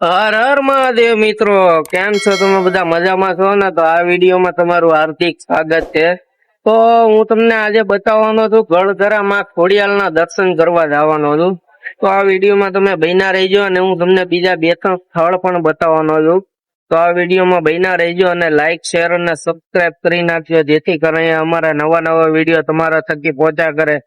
હર હર મહાદેવ મિત્રો, કેમ છો તમે બધા? મજામાં છો ને? તો આ વિડીયોમાં તમારું હાર્દિક સ્વાગત છે. તો હું તમને આજે બતાવવાનો છું ગળધરા માં ખોડિયાલના દર્શન કરવા જવાનો છું. તો આ વિડીયોમાં તમે બન્યા રહેજો અને હું તમને બીજા બે ત્રણ સ્થળ પણ બતાવવાનો છું. તો આ વિડીયોમાં બન્યા રહેજો અને લાઈક શેર અને સબસ્ક્રાઇબ કરી નાખજો, જેથી કરીને અમારા નવા નવા વિડીયો તમારા થકી પહોંચ્યા કરે.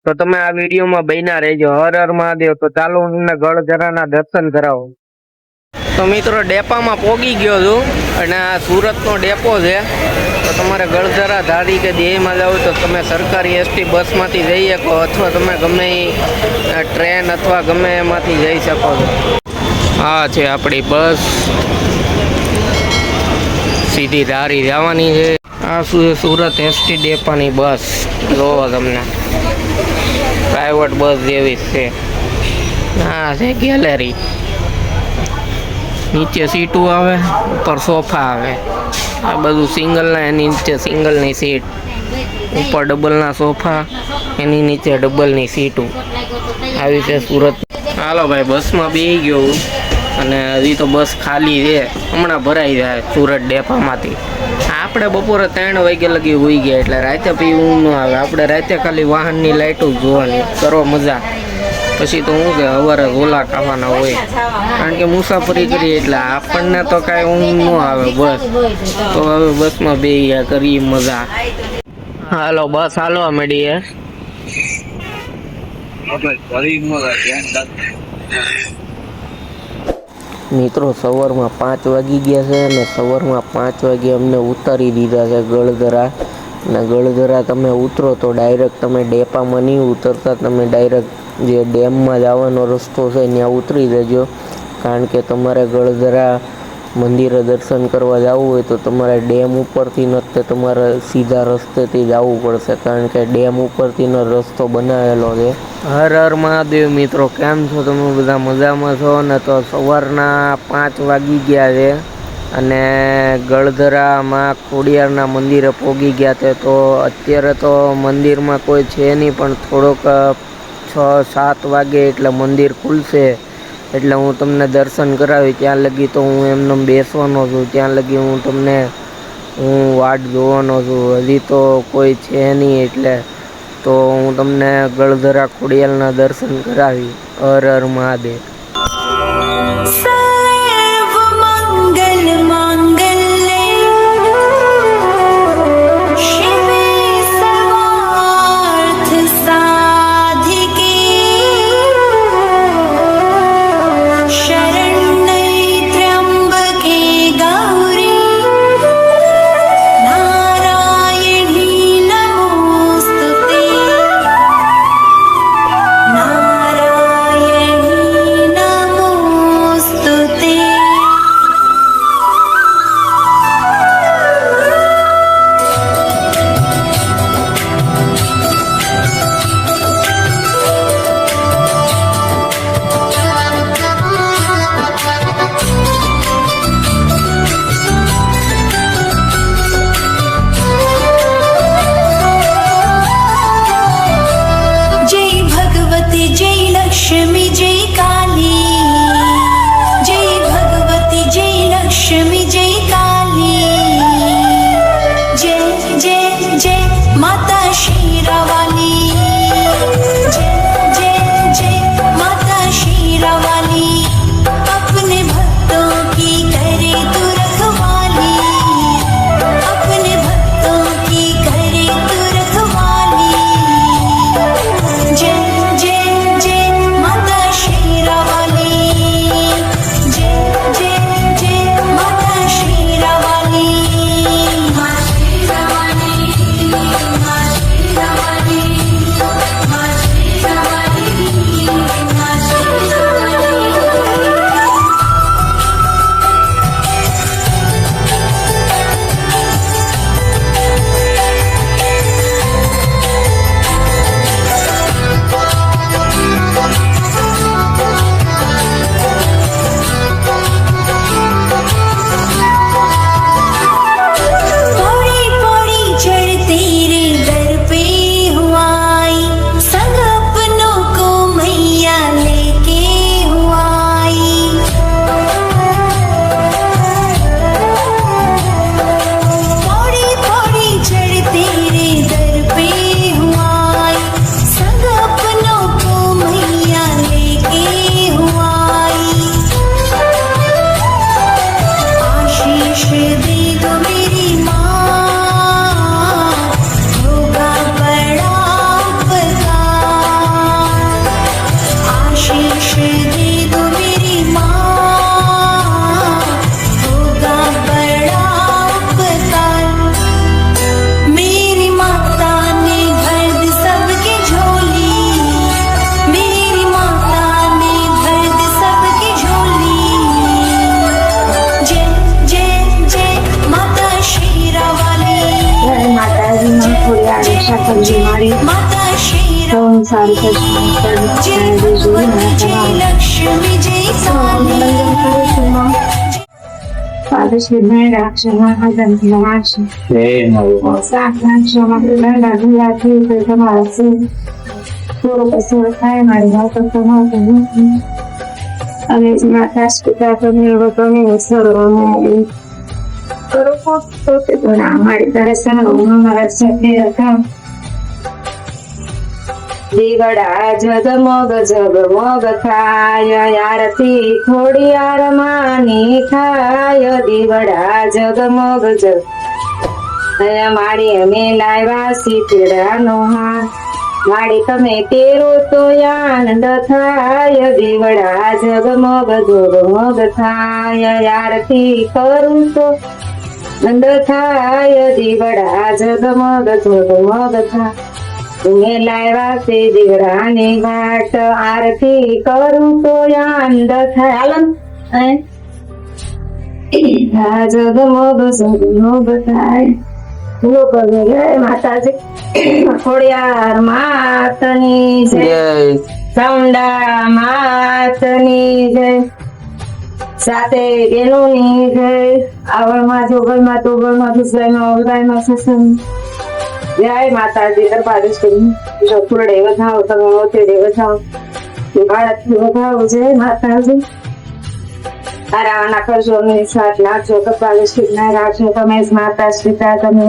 તો તમે આ વિડીયોમાં બન્યા રહેજો. હર હર મહાદેવ. તો ચાલો હું તમને ગળધરાના દર્શન કરાવું. તો મિત્રો ડેપામાં પોગી ગયો છું અને આ સુરતનો ડેપો છે. તો તમારે ગળધરા ધારી કે દેહમાં જાવ તો તમે સરકારી એસટી બસમાંથી જઈ શકો, અથવા તમે ગમે ટ્રેન અથવા ગમે એમાંથી જઈ શકો છો. આ છે આપણી બસ, સીધી ધારી જવાની છે. આ સુરત એસટી ડેપાની બસ જોવો તમને, પ્રાઇવેટ બસ જેવી છે. આ છે ગેલેરી, નીચે સીટું આવે, ઉપર સોફા આવે. આ બધું સિંગલના, એની નીચે સિંગલની સીટ, ઉપર ડબલના સોફા, એની નીચે ડબલની સીટું. આવી છે સુરત. હાલો ભાઈ, બસમાં બેસી ગયો અને હજી તો બસ ખાલી છે, હમણાં ભરાઈ જાય સુરત ડેપામાંથી. આપણે બપોરે 3 વાગે લગી હોઈ ગયા, એટલે રાતે પીવું ન આવે. આપણે રાતે ખાલી વાહનની લાઇટો જોવાની, કરો મજા. પછી તો હું કે સવારે ઝોલા ખાવાના હોય, કારણ કે મુસાફરી કરીએ એટલે આપણને તો કાંઈ ઊંઘ ન આવે. બસ તો હવે બસમાં બેસી કરીએ મજા. હાલો બસ હાલવા મળીએ. મિત્રો સવારમાં 5 વાગી ગયા છે અને સવારમાં 5 વાગે અમને ઉતારી દીધા છે ગળધરા. અને ગળધરા તમે ઉતરો તો ડાયરેક્ટ તમે ડેપામાં નહીં ઉતરતા, તમે ડાયરેક્ટ જે ડેમમાં જવાનો રસ્તો છે ત્યાં ઉતરી જજો. કારણ કે તમારે ગળધરા મંદિરે દર્શન કરવા જવું હોય તો તમારે ડેમ ઉપરથી નથી, તમારે સીધા રસ્તેથી જવું પડશે, કારણ કે ડેમ ઉપરથીનો રસ્તો બનાવેલો છે. હર હર મહાદેવ મિત્રો, કેમ છો તમે બધા? મજામાં છો ને? તો સવારના 5 વાગી ગયા છે અને ગળધરામાં ખોડિયારના મંદિરે પહોંચી ગયા છે. તો અત્યારે તો મંદિરમાં કોઈ છે નહીં, પણ થોડોક 6-7 વાગે એટલે મંદિર ખુલશે, એટલે હું તમને દર્શન કરાવી. ત્યાં લગી તો હું એમને બેસવાનો છું, ત્યાં લગી હું વાટ જોવાનો છું. હજી તો કોઈ છે નહીં, એટલે તો હું તમને ગળધરા ખોડિયાલના દર્શન કરાવી. હર હર મહાદેવ. રક્ષા કરજે મારી. તો સારું કરજે. ફાધર શ્રી ભાઈ રાખશે મારા હસબન્ડ રાખશે. શાક નાખશો મારે દાંડા ગુલાબી તો તમારા છે થોડો કસો થાય મારી વાત તો અને માતા પિતા તમે તમે સર્વમાં કરો તો તે બના મારી તારે સર્વમાં મારા સાથે હતા. દીવડા જગમગ જગમગ થાય આરતી થોડી આરમાની થાય. દીવડા જગમગ જગ મારી અમે લાવ્યા સીતડાનો હાર મારી તમે તેરો તો આનંદ થાય. દીવડા જગમગ જગમગ થાય આરતી કરું તો આનંદ થાય. દીવડા જગમગ જગમગ થાય મેં લાવ્યા છે દીવડાની વાટ આરતી કરું તો આનંદ થાય. હાલો જગમગ જગમગ થાય. જય માતાજી. ખોડિયાર માતની જય, ચામુંડા માતની જય, સાથે બેનોની જય. આવળમાં જોગલમાં તોગલમાં દુસરામાં ઓલગાયમાં સસન. જય માતાજી. દરબારી જો ફૂલડે વધાવો તમે ઓતેડે વધાવો બાળકથી વધાવો. જય માતાજી. આરામના કરજો અમને સાથ નાખજો કપાલી શ્રી ના રાખજો તમે જ માતા પિતા તમે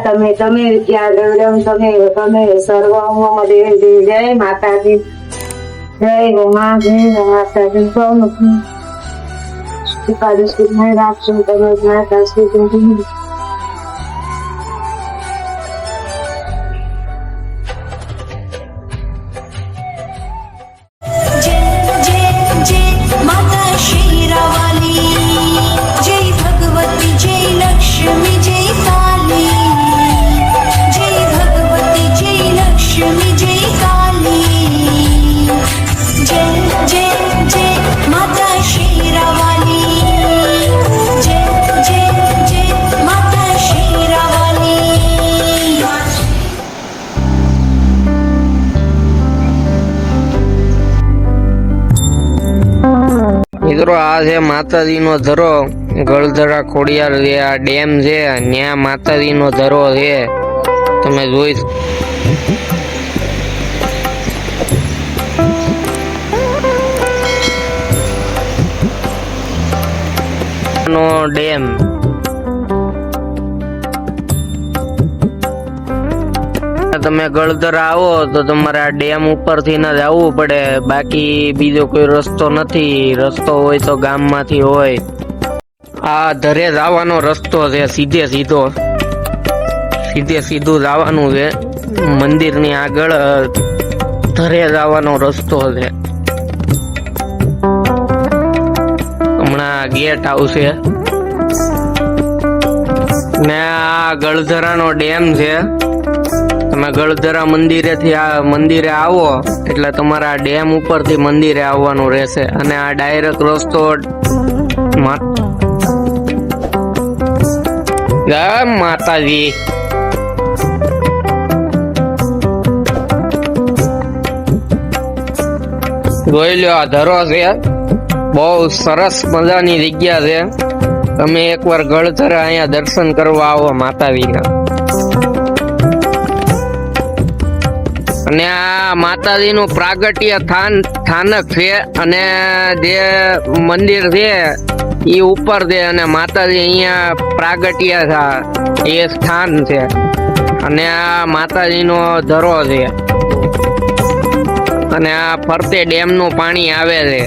તમે તમે વિદ્યા ગૌરવ તમે તમે સર્વ દેવી દેવી. જય માતાજી. જય ઉમા. જય માતાજી. કપાલી શ્રી ના રાખજો તમે જ માતા શ્રી. મિત્રો આ છે માતાજી નો ધરો ગળધરા ખોડિયાર જે આ ડેમ છે ત્યાં માતાજી નો ધરો છે તમે જોઈ નો ડેમ. તમે ગળધરા આવો તો તમારે આ ડેમ ઉપરથી ન જવું પડે, બાકી બીજો કોઈ રસ્તો નથી. રસ્તો હોય તો ગામમાંથી હોય. આ ધરે જવાનો રસ્તો છે, સીધે સીધું જવાનું છે. મંદિરની આગળ ધરે જવાનો રસ્તો છે. હમણાં ગેટ આવશે ને આ ગળધરાનો ડેમ છે. તમે ગળધરા મંદિરેથી આ મંદિરે આવો એટલે તમારે આ ડેમ ઉપરથી મંદિરે આવવાનું રહેશે. અને આ ડાયરેક્ટ રસ્તો જય માતાજી. જોઈ લો આ ધરો છે, બહુ સરસ મજાની જગ્યા છે. તમે એકવાર ગળધરા અહીંયા દર્શન કરવા આવો માતાજીના. અને આ માતાજી નું પ્રાગટ્ય સ્થાનક છે અને જે મંદિર છે એ ઉપર છે અને માતાજી અહીંયા પ્રાગટ્ય એ સ્થાન છે. અને આ માતાજી નો ધરો છે અને આ ફરતે ડેમ નું પાણી આવે છે.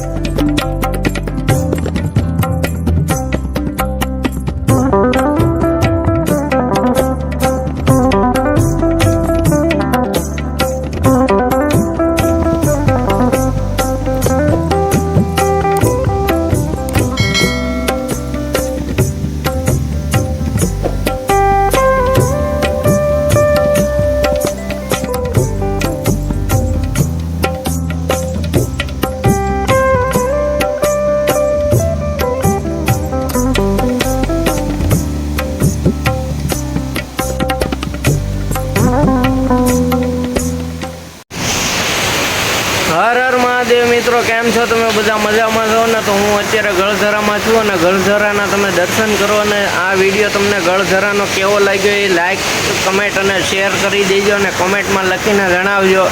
મિત્રો કેમ છો તમે બધા મજામાં છો ને? તો હું અત્યારે ગળધરામાં છું અને ગળધરાના તમે દર્શન કરો અને આ વિડીયો તમને ગળધરાનો કેવો લાગ્યો એ લાઈક કમેન્ટ અને શેર કરી દેજો અને કમેન્ટમાં લખીને જણાવજો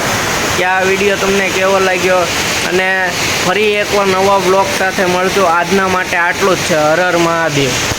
કે આ વિડીયો તમને કેવો લાગ્યો અને ફરી એકવાર નવા બ્લોગ સાથે મળજો. આજના માટે આટલું જ છે. હર હર મહાદેવ.